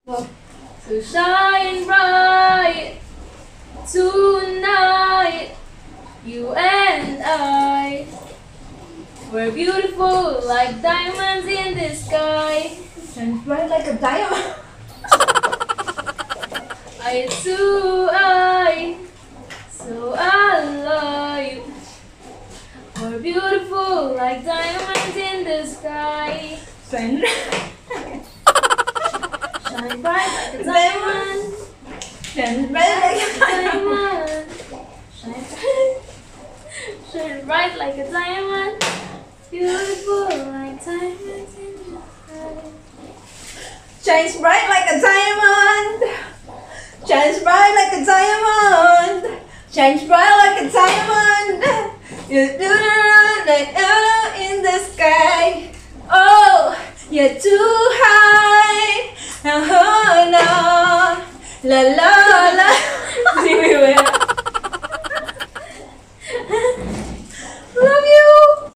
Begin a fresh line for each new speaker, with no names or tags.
So shine bright tonight, you and I. We're beautiful like diamonds in the sky.
Shine bright like a diamond.
Eye to eye, so alive. We're beautiful like diamonds in the sky.
Shine
Shine bright like a diamond.
Shine bright like a diamond.
Shine bright like a diamond. Beautiful like diamonds in the sky.
Shines bright like a diamond. Shines bright like a diamond. Shines bright like a diamond. You do the like in the sky. Oh, you're too high. Oh no, la la.